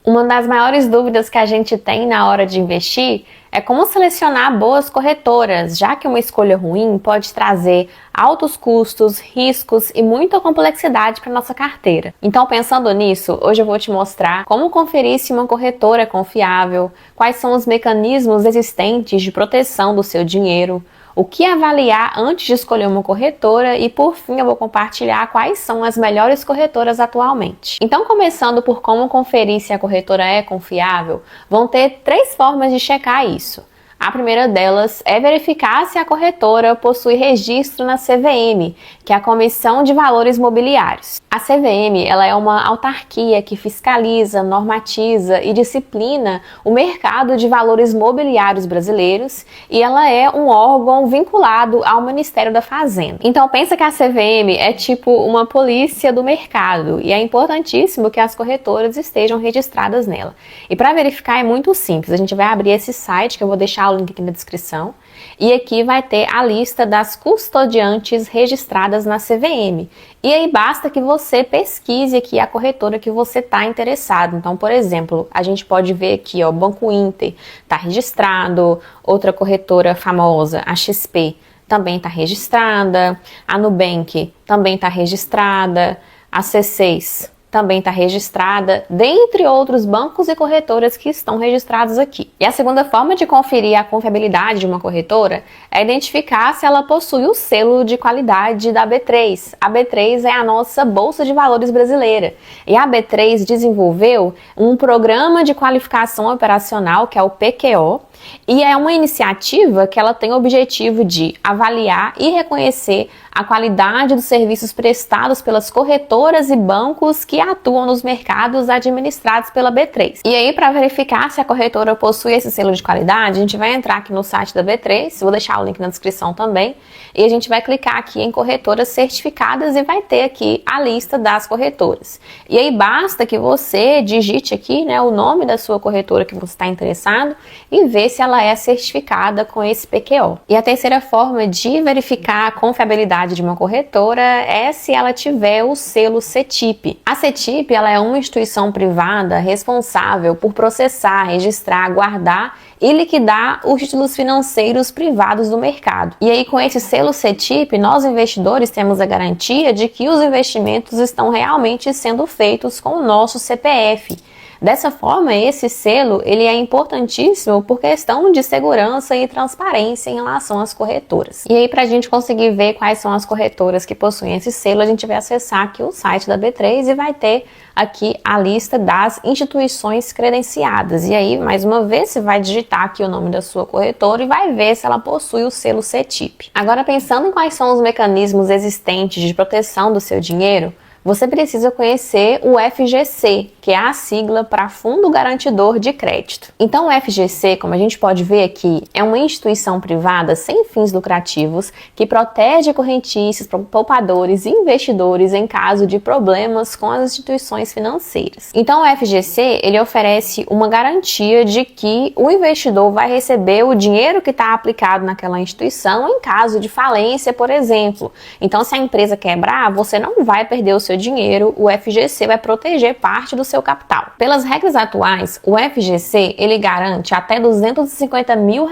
Uma das maiores dúvidas que a gente tem na hora de investir é como selecionar boas corretoras, já que uma escolha ruim pode trazer altos custos, riscos e muita complexidade para nossa carteira. Então, pensando nisso, hoje eu vou te mostrar como conferir se uma corretora é confiável, quais são os mecanismos existentes de proteção do seu dinheiro, o que avaliar antes de escolher uma corretora e, por fim, eu vou compartilhar quais são as melhores corretoras atualmente. Então, começando por como conferir se a corretora é confiável, vão ter 3 formas de checar isso. A primeira delas é verificar se a corretora possui registro na CVM, que é a Comissão de Valores Mobiliários. A CVM, ela é uma autarquia que fiscaliza, normatiza e disciplina o mercado de valores mobiliários brasileiros e ela é um órgão vinculado ao Ministério da Fazenda. Então pensa que a CVM é tipo uma polícia do mercado e é importantíssimo que as corretoras estejam registradas nela. E para verificar é muito simples, a gente vai abrir esse site que eu vou deixar o link aqui na descrição e aqui vai ter a lista das custodiantes registradas na CVM. E aí basta que você pesquise aqui a corretora que você está interessado. Então, por exemplo, a gente pode ver aqui, ó, Banco Inter está registrado, outra corretora famosa, a XP, também está registrada, a Nubank também está registrada, a C6 também está registrada, dentre outros bancos e corretoras que estão registrados aqui. E a segunda forma de conferir a confiabilidade de uma corretora é identificar se ela possui o selo de qualidade da B3. A B3 é a nossa Bolsa de Valores brasileira. E a B3 desenvolveu um programa de qualificação operacional, que é o PQO, e é uma iniciativa que ela tem o objetivo de avaliar e reconhecer a qualidade dos serviços prestados pelas corretoras e bancos que atuam nos mercados administrados pela B3. E aí, para verificar se a corretora possui esse selo de qualidade, a gente vai entrar aqui no site da B3, vou deixar o link na descrição também, e a gente vai clicar aqui em corretoras certificadas e vai ter aqui a lista das corretoras. E aí basta que você digite aqui, né, o nome da sua corretora que você está interessado e ver se ela é certificada com esse PQO. E a terceira forma de verificar a confiabilidade de uma corretora é se ela tiver o selo CETIP. A CETIP, ela é uma instituição privada responsável por processar, registrar, guardar e liquidar os títulos financeiros privados do mercado. E aí, com esse selo CETIP, nós investidores temos a garantia de que os investimentos estão realmente sendo feitos com o nosso CPF. Dessa forma, esse selo ele é importantíssimo por questão de segurança e transparência em relação às corretoras. E aí, para a gente conseguir ver quais são as corretoras que possuem esse selo, a gente vai acessar aqui o site da B3 e vai ter aqui a lista das instituições credenciadas. E aí, mais uma vez, você vai digitar aqui o nome da sua corretora e vai ver se ela possui o selo CETIP. Agora, pensando em quais são os mecanismos existentes de proteção do seu dinheiro, você precisa conhecer o FGC, que é a sigla para Fundo Garantidor de Crédito. Então, o FGC, como a gente pode ver aqui, é uma instituição privada sem fins lucrativos que protege correntistas, poupadores e investidores em caso de problemas com as instituições financeiras. Então, o FGC, ele oferece uma garantia de que o investidor vai receber o dinheiro que está aplicado naquela instituição em caso de falência, por exemplo. Então, se a empresa quebrar, você não vai perder o seu dinheiro, o FGC vai proteger parte do seu capital. Pelas regras atuais, o FGC ele garante até R$250 mil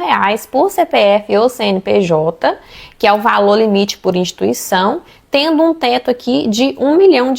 por CPF ou CNPJ, que é o valor limite por instituição, tendo um teto aqui de R$1 milhão,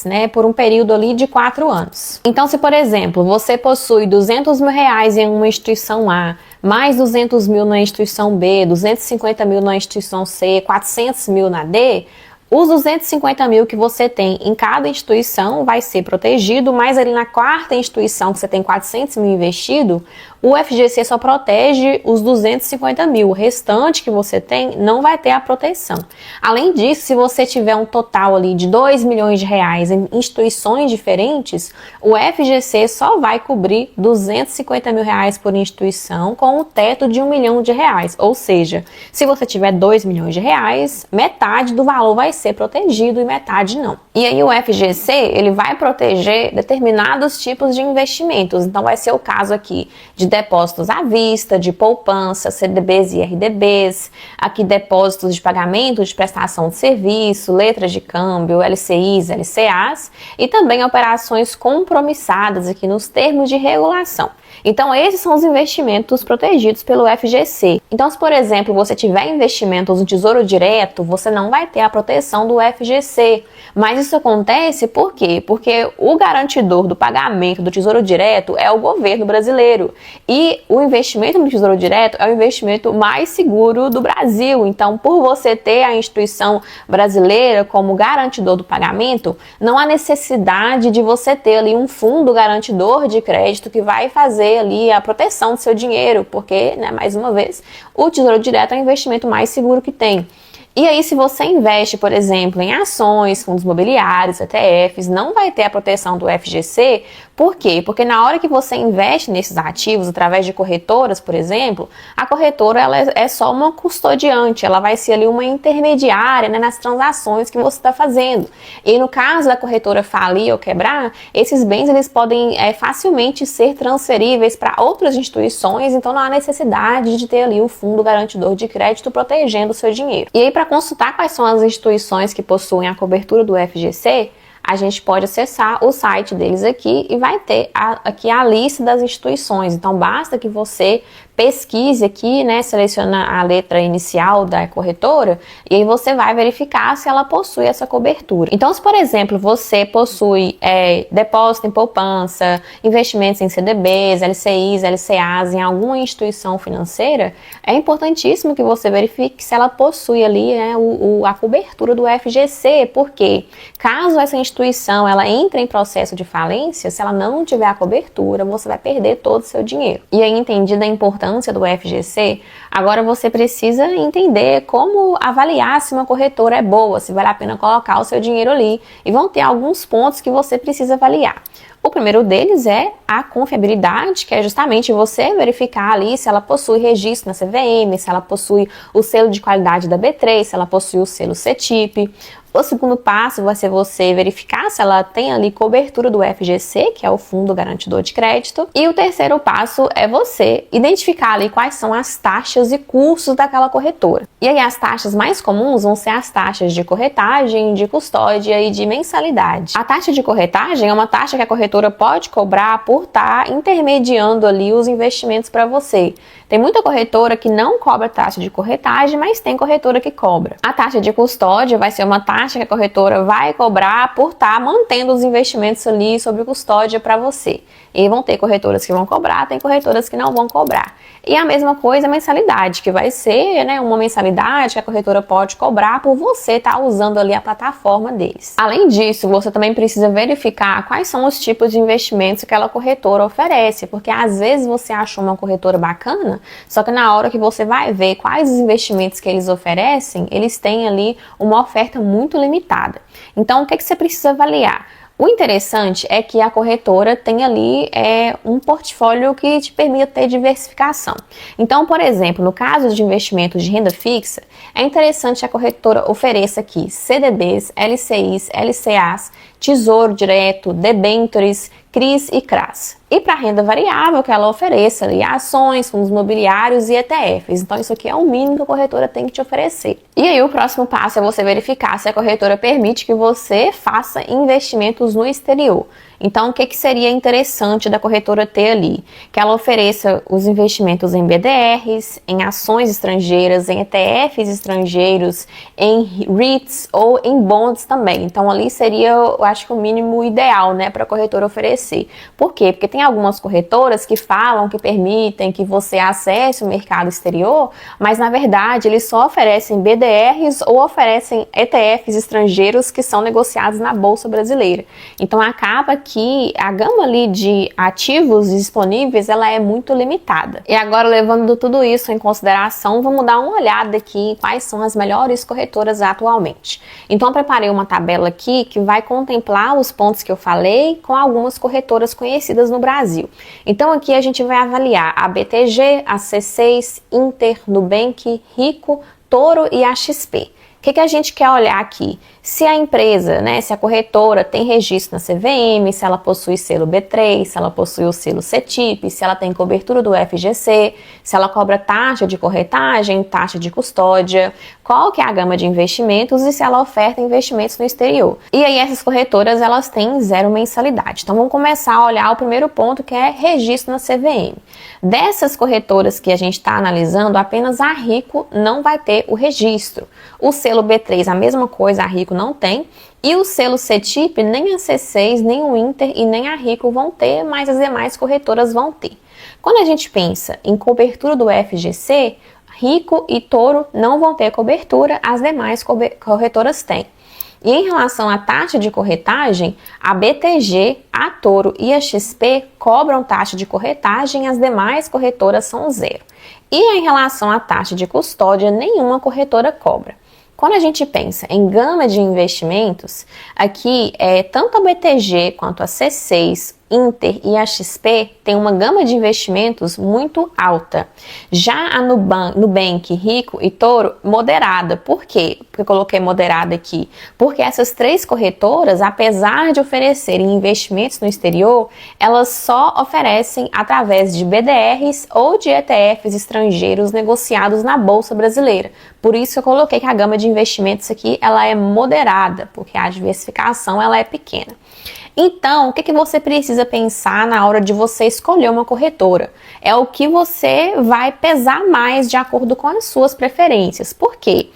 né, por um período ali de 4 anos. Então, se por exemplo, você possui R$200 mil em uma instituição A, mais 200 mil na instituição B, 250 mil na instituição C, 400 mil na D, os 250 mil que você tem em cada instituição vai ser protegido, mas ali na quarta instituição que você tem 400 mil investido, o FGC só protege os 250 mil. O restante que você tem não vai ter a proteção. Além disso, se você tiver um total ali de R$2 milhões em instituições diferentes, o FGC só vai cobrir R$250 mil por instituição com o teto de R$1 milhão. Ou seja, se você tiver R$2 milhões, metade do valor vai ser protegido e metade não. E aí o FGC, ele vai proteger determinados tipos de investimentos. Então vai ser o caso aqui de depósitos à vista, de poupança, CDBs e RDBs, aqui depósitos de pagamento de prestação de serviço, letras de câmbio, LCIs, LCAs e também operações compromissadas aqui nos termos de regulação. Então, esses são os investimentos protegidos pelo FGC. Então, se, por exemplo, você tiver investimentos no Tesouro Direto, você não vai ter a proteção do FGC. Mas isso acontece por quê? Porque o garantidor do pagamento do Tesouro Direto é o governo brasileiro. E o investimento no Tesouro Direto é o investimento mais seguro do Brasil. Então, por você ter a instituição brasileira como garantidor do pagamento, não há necessidade de você ter ali um fundo garantidor de crédito que vai fazer ali a proteção do seu dinheiro, porque, né, mais uma vez, o Tesouro Direto é o investimento mais seguro que tem. E aí, se você investe, por exemplo, em ações, fundos imobiliários, ETFs, não vai ter a proteção do FGC. Por quê? Porque na hora que você investe nesses ativos, através de corretoras, por exemplo, a corretora ela é só uma custodiante, ela vai ser ali uma intermediária, né, nas transações que você está fazendo. E no caso da corretora falir ou quebrar, esses bens eles podem facilmente ser transferíveis para outras instituições, então não há necessidade de ter ali o fundo garantidor de crédito protegendo o seu dinheiro. E aí, para consultar quais são as instituições que possuem a cobertura do FGC, a gente pode acessar o site deles aqui e vai ter aqui a lista das instituições. Então, basta que você pesquise aqui, né, seleciona a letra inicial da corretora e aí você vai verificar se ela possui essa cobertura. Então, se por exemplo você possui depósito em poupança, investimentos em CDBs, LCIs, LCAs em alguma instituição financeira, é importantíssimo que você verifique se ela possui ali, né, a cobertura do FGC, porque caso essa instituição ela entre em processo de falência, se ela não tiver a cobertura, você vai perder todo o seu dinheiro. E aí, entendida a importância do FGC, agora você precisa entender como avaliar se uma corretora é boa, se vale a pena colocar o seu dinheiro ali, e vão ter alguns pontos que você precisa avaliar. O primeiro deles é a confiabilidade, que é justamente você verificar ali se ela possui registro na CVM, se ela possui o selo de qualidade da B3, se ela possui o selo CETIP. O segundo passo vai ser você verificar se ela tem ali cobertura do FGC, que é o Fundo Garantidor de Crédito. E o terceiro passo é você identificar ali quais são as taxas e custos daquela corretora. E aí as taxas mais comuns vão ser as taxas de corretagem, de custódia e de mensalidade. A taxa de corretagem é uma taxa que a corretora pode cobrar por estar intermediando ali os investimentos para você. Tem muita corretora que não cobra taxa de corretagem, mas tem corretora que cobra. A taxa de custódia vai ser uma taxa que a corretora vai cobrar por estar mantendo os investimentos ali sob custódia para você. E vão ter corretoras que vão cobrar, tem corretoras que não vão cobrar. E a mesma coisa a mensalidade, que vai ser, né, uma mensalidade que a corretora pode cobrar por você estar usando ali a plataforma deles. Além disso, você também precisa verificar quais são os tipos de investimentos que aquela corretora oferece, porque às vezes você acha uma corretora bacana, só que na hora que você vai ver quais os investimentos que eles oferecem, eles têm ali uma oferta muito limitada. Então, o que você precisa avaliar? O interessante é que a corretora tem ali um portfólio que te permite ter diversificação. Então, por exemplo, no caso de investimentos de renda fixa, é interessante que a corretora ofereça aqui CDBs, LCIs, LCAs, Tesouro Direto, debêntures, CRIs e CRAs. E para renda variável, que ela ofereça ali ações, fundos imobiliários e ETFs. Então isso aqui é o mínimo que a corretora tem que te oferecer. E aí o próximo passo é você verificar se a corretora permite que você faça investimentos no exterior. Então, o que seria interessante da corretora ter ali? Que ela ofereça os investimentos em BDRs, em ações estrangeiras, em ETFs estrangeiros, em REITs ou em bonds também. Então, ali seria, eu acho que o mínimo ideal, né, para a corretora oferecer. Por quê? Porque tem algumas corretoras que falam que permitem que você acesse o mercado exterior, mas na verdade eles só oferecem BDRs ou oferecem ETFs estrangeiros que são negociados na Bolsa Brasileira. Então, acaba que a gama ali de ativos disponíveis ela é muito limitada. E agora, levando tudo isso em consideração, vamos dar uma olhada aqui em quais são as melhores corretoras atualmente. Então, eu preparei uma tabela aqui que vai contemplar os pontos que eu falei com algumas corretoras conhecidas no Brasil. Então, aqui a gente vai avaliar a BTG, a C6, Inter, Nubank, Rico, Toro e a XP. que a gente quer olhar aqui? Se a empresa, né, se a corretora tem registro na CVM, se ela possui selo B3, se ela possui o selo CETIP, se ela tem cobertura do FGC, se ela cobra taxa de corretagem, taxa de custódia, qual que é a gama de investimentos e se ela oferta investimentos no exterior. E aí essas corretoras, elas têm 0 mensalidade. Então vamos começar a olhar o primeiro ponto, que é registro na CVM. Dessas corretoras que a gente está analisando, apenas a Rico não vai ter o registro. O selo B3, a mesma coisa, a Rico não tem. E o selo CETIP, nem a C6, nem o Inter e nem a Rico vão ter, mas as demais corretoras vão ter. Quando a gente pensa em cobertura do FGC, Rico e Toro não vão ter cobertura, as demais corretoras têm. E em relação à taxa de corretagem, a BTG, a Toro e a XP cobram taxa de corretagem, as demais corretoras são 0. E em relação à taxa de custódia, nenhuma corretora cobra. Quando a gente pensa em gama de investimentos, aqui tanto a BTG quanto a C6, Inter e a XP tem uma gama de investimentos muito alta. Já a Nubank, Rico e Toro, moderada. Por quê? Porque eu coloquei moderada aqui. Porque essas 3 corretoras, apesar de oferecerem investimentos no exterior, elas só oferecem através de BDRs ou de ETFs estrangeiros negociados na Bolsa Brasileira. Por isso eu coloquei que a gama de investimentos aqui ela é moderada, porque a diversificação ela é pequena. Então, o que você precisa pensar na hora de você escolher uma corretora? É o que você vai pesar mais de acordo com as suas preferências. Por quê?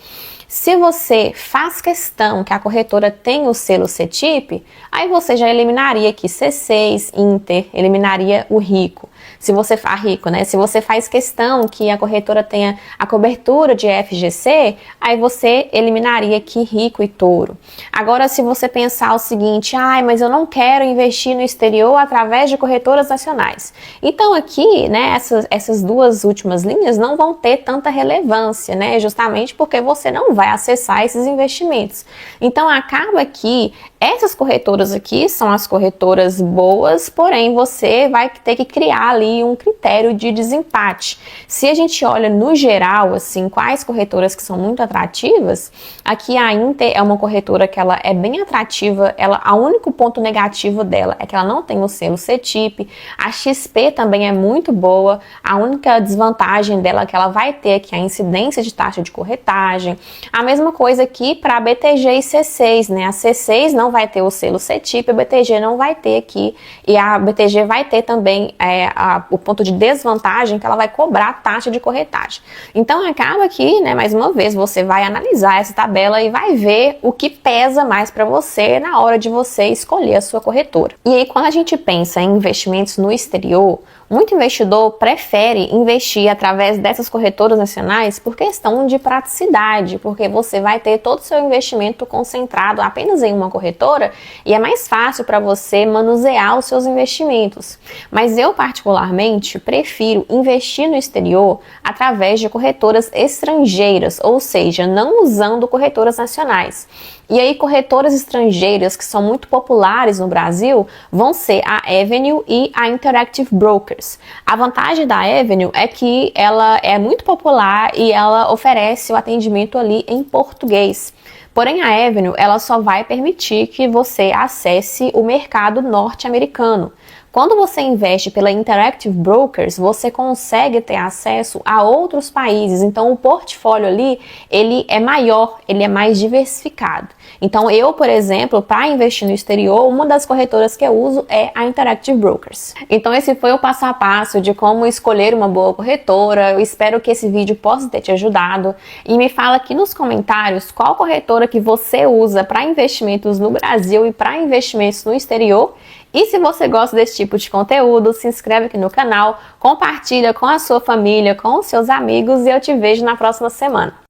Se você faz questão que a corretora tenha o selo CETIP, aí você já eliminaria aqui C6, Inter, eliminaria o Rico. Se você faz questão que a corretora tenha a cobertura de FGC, aí você eliminaria aqui Rico e Toro. Agora, se você pensar o seguinte, mas eu não quero investir no exterior através de corretoras nacionais. Então aqui, né, essas 2 últimas linhas não vão ter tanta relevância, né, justamente porque você não vai acessar esses investimentos. Então acaba que essas corretoras aqui são as corretoras boas, porém você vai ter que criar ali um critério de desempate. Se a gente olha no geral, assim, quais corretoras que são muito atrativas, aqui a Inter é uma corretora que ela é bem atrativa, o único ponto negativo dela é que ela não tem o selo CETIP, a XP também é muito boa, a única desvantagem dela é que ela vai ter aqui a incidência de taxa de corretagem, a mesma coisa aqui para a BTG e C6, né, a C6 não vai ter o selo CETIP, a BTG não vai ter aqui, e a BTG vai ter também o ponto de desvantagem que ela vai cobrar taxa de corretagem. Então acaba que, né, mais uma vez, você vai analisar essa tabela e vai ver o que pesa mais para você na hora de você escolher a sua corretora. E aí quando a gente pensa em investimentos no exterior, muito investidor prefere investir através dessas corretoras nacionais por questão de praticidade, porque você vai ter todo o seu investimento concentrado apenas em uma corretora e é mais fácil para você manusear os seus investimentos. Mas eu particularmente prefiro investir no exterior através de corretoras estrangeiras, ou seja, não usando corretoras nacionais. E aí corretoras estrangeiras que são muito populares no Brasil vão ser a Avenue e a Interactive Brokers. A vantagem da Avenue é que ela é muito popular e ela oferece o atendimento ali em português. Porém, a Avenue ela só vai permitir que você acesse o mercado norte-americano. Quando você investe pela Interactive Brokers, você consegue ter acesso a outros países. Então, o portfólio ali, ele é maior, ele é mais diversificado. Então, eu, por exemplo, para investir no exterior, uma das corretoras que eu uso é a Interactive Brokers. Então, esse foi o passo a passo de como escolher uma boa corretora. Eu espero que esse vídeo possa ter te ajudado. E me fala aqui nos comentários qual corretora que você usa para investimentos no Brasil e para investimentos no exterior. E se você gosta desse tipo de conteúdo, se inscreve aqui no canal, compartilha com a sua família, com os seus amigos e eu te vejo na próxima semana.